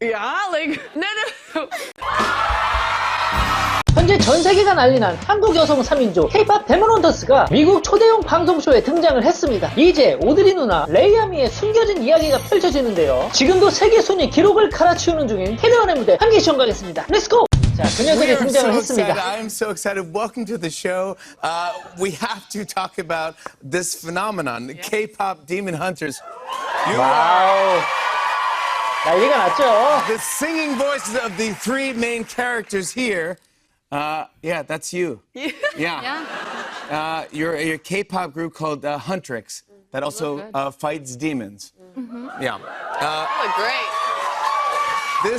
Yeah, like no. 현재 전 세계가 난리난 한국여성 3인조 K-pop 데몬헌터스가 미국 초대형 방송쇼에 등장을 했습니다. 이제 오드리누나, 레이아미의 숨겨진 이야기가 펼쳐지는데요. 지금도 세계 순위 기록을 갈아치우는 중인 케데헌의 무대 함께 시청하겠습니다. 렛츠고! 자, 그 녀석이 등장을 했습니다. I'm so excited. Welcome to the show. We have to talk about this phenomenon, the K-pop demon hunters. You 와우. 난리가 났죠. the singing voices of the three main characters here. Yeah, that's you. Yeah. You're a K-pop group called Huntrix that also fights demons. Yeah. Oh, great.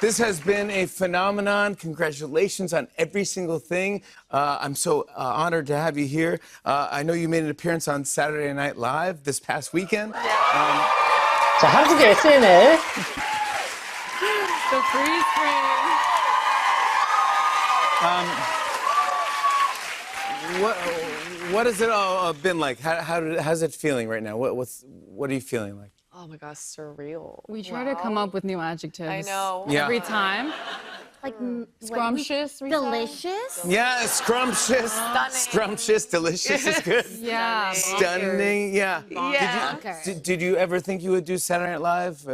This has been a phenomenon. Congratulations on every single thing. I'm so honored to have you here. I know you made an appearance on Saturday Night Live this past weekend. 자, 한국의 SNL. So freeze frame. What has it all been like? How's it feeling right now? What are you feeling like? Oh my gosh, surreal. We try to come up with new adjectives. I know. Yeah. Every time. Like Scrumptious. we say? delicious. Yeah, scrumptious, scrumptious, delicious is good. Yeah. Stunning, yeah. Yeah. Did you ever think you would do Saturday Night Live?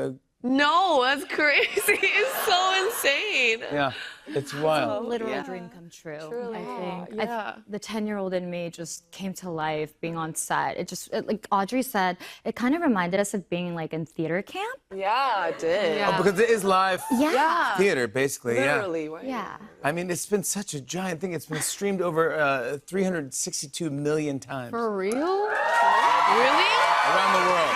No, that's crazy. It's so insane. Yeah, it's wild. Literal dream come true. Truly. I think Yeah. the 10-year-old in me just came to life being on set. Like Audrey said, it kind of reminded us of being like in theater camp. Yeah, it did. Yeah. Because it is live Yeah. theater, basically. Literally, right? Yeah. I mean, it's been such a giant thing. It's been streamed over 362 million times For real? Really? around the world.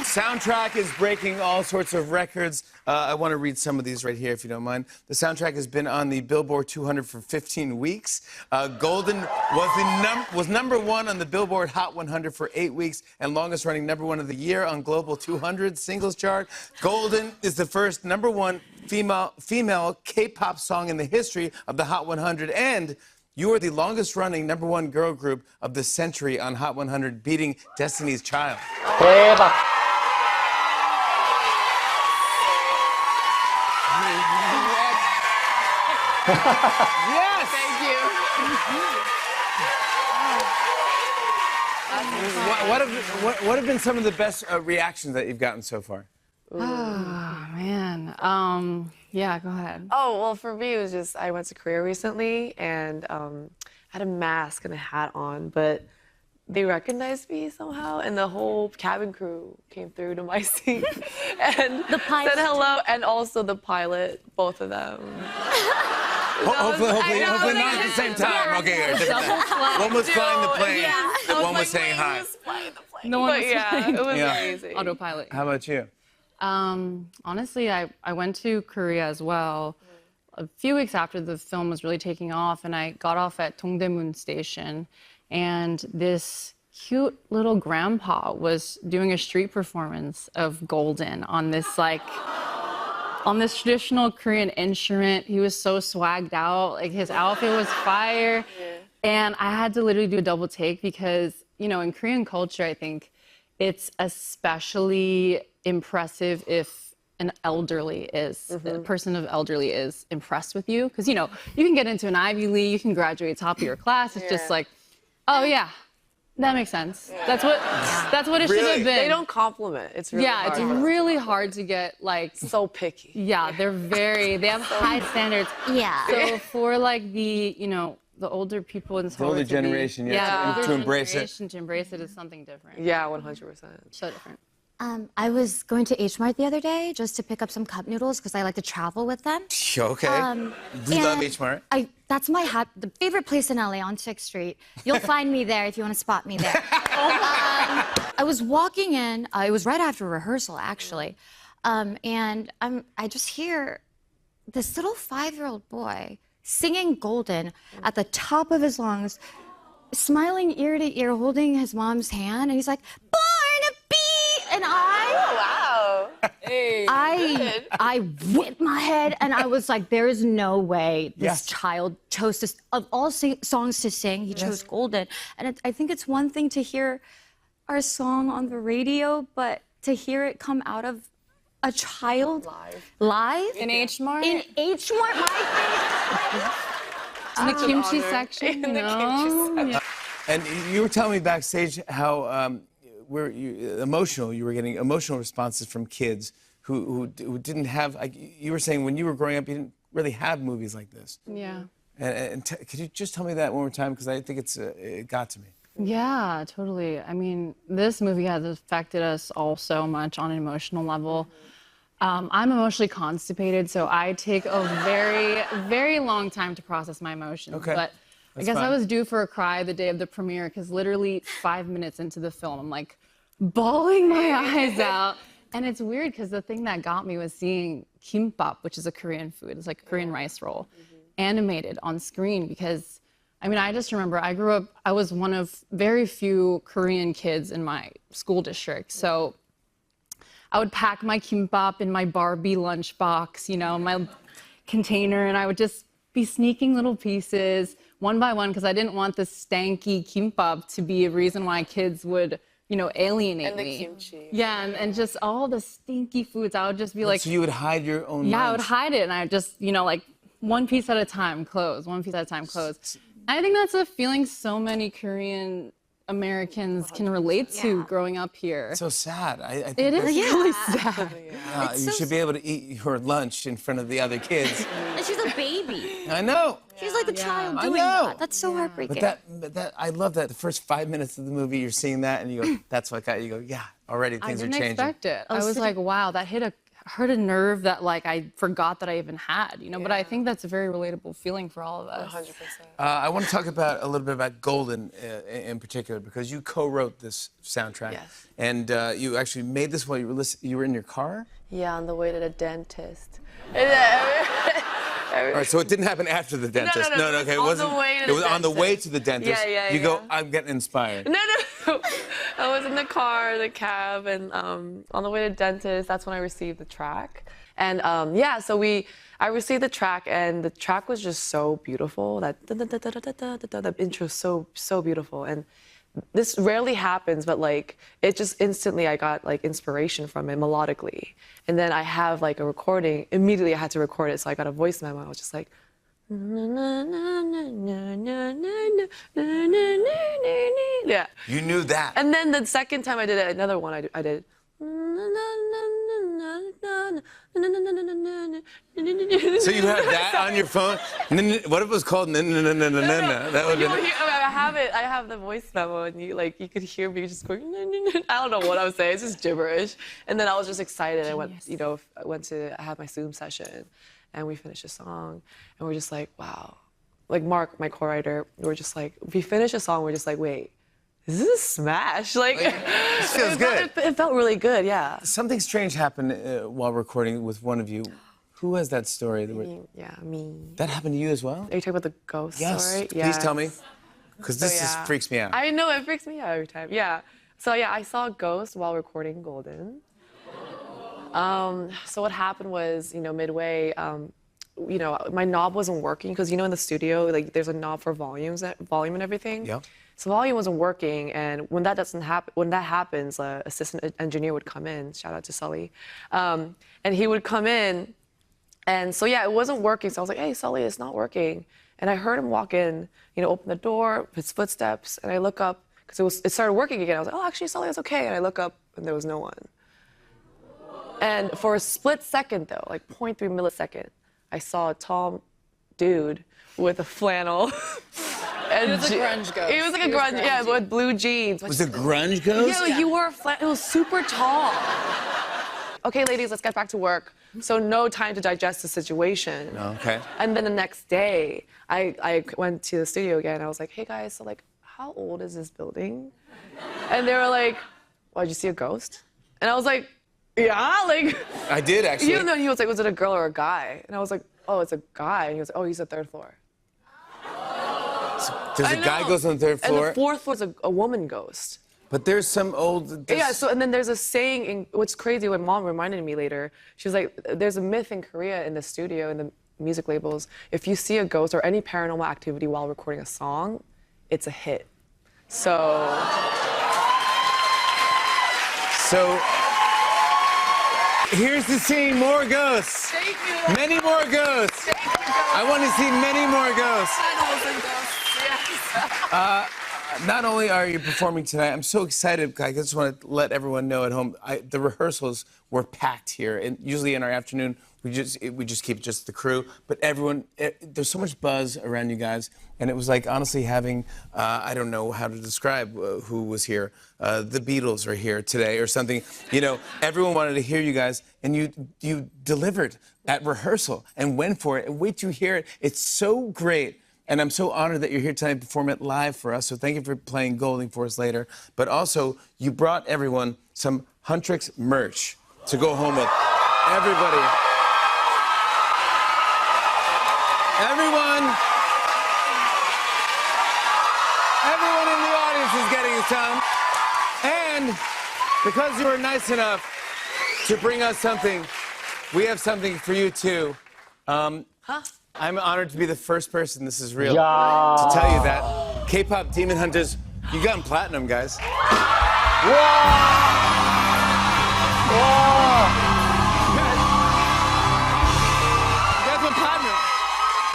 Soundtrack is breaking all sorts of records. I want to read some of these right here, if you don't mind. The soundtrack has been on the Billboard 200 for 15 weeks. Golden was number one on the Billboard Hot 100 for 8 weeks, and longest-running number one of the year on Global 200 singles chart. Golden is the first number one female K-pop song in the history of the Hot 100, and you are the longest-running number one girl group of the century on Hot 100, beating Destiny's Child. 대박. Yes! Thank you. What have been some of the best reactions that you've gotten so far? Oh, man. Yeah, go ahead. Oh, well, for me, it was just, I went to Korea recently and had a mask and a hat on, but they recognized me somehow, and the whole cabin crew came through to my seat and The pilot. said hello, and also the pilot, both of them. Hopefully I know, not at the same time. Okay, good. One was flying the plane, one was saying hi. No one But was yeah, playing it was Yeah. amazing. autopilot. How about you? Honestly, I went to Korea as well a few weeks after the film was really taking off, and I got off at Dongdaemun Station, and this cute little grandpa was doing a street performance of Golden on this traditional Korean instrument. He was so swagged out, like his outfit was fire. And I had to literally do a double take because, you know, in Korean culture, I think it's especially impressive if a person of elderly is impressed with you. Because, you know, you can get into an Ivy League, you can graduate top of your class. It's just like, oh yeah, that makes sense. That's what it should have been. They don't compliment. It's really hard. It's really hard to get like, So picky. yeah, they have high standards. Yeah. So for like the, you know, the older people in The older generation, yeah, the to older embrace it. generation to embrace it is something different. Yeah, 100%. So different. I was going to H Mart the other day just to pick up some cup noodles because I like to travel with them. Okay. We love and H Mart. That's my the favorite place in LA on 6th Street. You'll find me there if you want to spot me there. I was walking in. It was right after rehearsal, actually, and I just hear this little 5-year-old boy singing Golden at the top of his lungs, smiling ear to ear, holding his mom's hand, and he's like, "Born to be," and Wow. Hey. I whipped my head and I was like, there is no way this Yes. child chose to, of all songs to sing, he chose Golden. And I think it's one thing to hear our song on the radio, but to hear it come out of A child live In H Mart? in H Mart. My In the kimchi honor. section? In the kimchi section. And you were telling me backstage how emotional. You were getting emotional responses from kids who didn't have. You were saying when you were growing up, you didn't really have movies like this. Yeah. And could you just tell me that one more time? Because I think it got to me. Yeah, totally. I mean, this movie has affected us all so much on an emotional level. I'm emotionally constipated, so I take a very, very long time to process my emotions. Okay. But I guess I was due for a cry the day of the premiere because literally 5 minutes into the film, I'm like bawling my eyes out. And it's weird because the thing that got me was seeing kimbap, which is a Korean food. It's like a Korean rice roll, animated on screen because, I mean, I just remember I grew up, I was one of very few Korean kids in my school district. So I would pack my kimbap in my Barbie lunchbox, you know, my container, and I would just be sneaking little pieces one by one because I didn't want the stanky kimbap to be a reason why kids would, you know, alienate And the me. kimchi. Yeah, and just all the stinky foods. I would just be like, So you would hide your own. yeah, I lunch. would hide it, and I would just, you know, like one piece at a time, close, one piece at a time, close. I think that's a feeling so many Korean Americans can relate to growing up here. So sad. I think It is that's- really sad. you should be able to eat your lunch in front of the other kids. And she's a baby. I know. She's like a child I doing know. that. That's so heartbreaking. But that I love that the first 5 minutes of the movie you're seeing that and you go, that's what got you. Go, yeah, already I things are didn't changing. expect it. I was like, wow, that hurt a nerve that like I forgot that I even had, you know. But I think that's a very relatable feeling for all of us. 100%. I want to talk about a little bit about Golden in particular because you co-wrote this soundtrack. Yes. And you actually made this while you were in your car. Yeah, on the way to the dentist. All right, so it didn't happen after the dentist. no, okay, it on wasn't. the way to it the was on the way dentist. to the dentist. Yeah, You go, yeah. I'm getting inspired. No. I was in the car, the cab, and on the way to dentist, that's when I received the track. And yeah, so I received the track, and the track was just so beautiful. That the intro is so beautiful, and this rarely happens, but like it just instantly I got like inspiration from it melodically, and then I have like a recording. Immediately I had to record it, so I got a voice memo. I was just like. Yeah. You knew that. And then the second time I did it, another one I did. So you had that on your phone? What if it was called That would You have will been. hear, I have the voice memo, and you could hear me just going. I don't know what I was saying. It's just gibberish. And then I was just excited. I went to have my Zoom session, and we finished the song, and we're just like, wow. Like Mark, my co-writer, we're just like, we finished a song, we're just like, wait, this is a smash. Like, This feels good. It felt really good, yeah. Something strange happened while recording with one of you. Who has that story? Yeah, me. That happened to you as well? Are you talking about the ghost Yes. story? Please tell me. Because this just freaks me out. I know, it freaks me out every time. Yeah. So yeah, I saw a ghost while recording Golden. So what happened was, midway, my knob wasn't working because in the studio, like there's a knob for volume and everything. Yeah. So volume wasn't working, and when that happens, assistant engineer would come in. Shout out to Sully, and he would come in, and so yeah, it wasn't working. So I was like, hey, Sully, it's not working. And I heard him walk in, open the door, his footsteps, and I look up because it started working again. I was like, oh, actually, Sully, it's okay. And I look up, and there was no one. And for a split second, though, like 0.3 millisecond, I saw a tall dude with a flannel. And It was a grunge ghost. It was like a He was grunge, yeah, grungy. with blue jeans. Was it grunge ghost? Yeah, like you wore a flannel. It was super tall. Okay, ladies, let's get back to work. So no time to digest the situation. Okay. And then the next day, I went to the studio again. I was like, hey guys, so like, how old is this building? And they were like, well, did you see a ghost? And I was like, yeah, like. I did actually. He was like, was it a girl or a guy? And I was like, oh, it's a guy. And he was like, oh, he's the third floor. There's a guy goes on the third floor. And the fourth floor is a woman ghost. But there's some old. Yeah, so and then there's a saying, what's crazy, what mom reminded me later, she was like, there's a myth in Korea in the studio, in the music labels, if you see a ghost or any paranormal activity while recording a song, it's a hit. So Here's to seeing more ghosts. Thank you. Many more ghosts. Thank you, I want to see many more ghosts. Tunnels and ghosts. Yes. Not only are you performing tonight, I'm so excited. I just want to let everyone know at home, the rehearsals were packed here. And usually in our afternoon, we just keep just the crew. But everyone, there's so much buzz around you guys. And it was like, honestly, having, I don't know how to describe who was here. The Beatles are here today or something. You know, everyone wanted to hear you guys. And you delivered at rehearsal and went for it. And wait till you hear it. It's so great. And I'm so honored that you're here tonight to perform it live for us. So thank you for playing Golding for us later. But also, you brought everyone some Huntrix merch to go home with. Everybody. Everyone in the audience is getting some. And because you were nice enough to bring us something, we have something for you too. I'm honored to be the first person, this is real, to tell you that. K-pop Demon Hunters, you got them platinum, guys. 와. You have a platinum.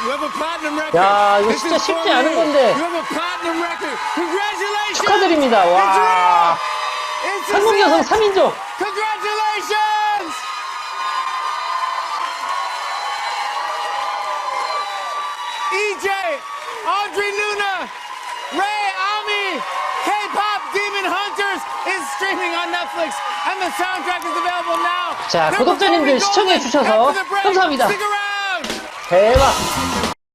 You have a platinum record. 야, 이거 This 진짜 is 쉽지 for 않은 you. 건데. You have a platinum record. Congratulations. 축하드립니다. 와. It's real. 한국여성 3인조. Congratulations. EJ, Oudrinuna, Ray, Ami, K-pop Demon Hunters is streaming on Netflix, and the soundtrack is available now. 자, They're 구독자님들 performing 시청해 Golden 주셔서 after the break. 감사합니다. Stick around. 대박.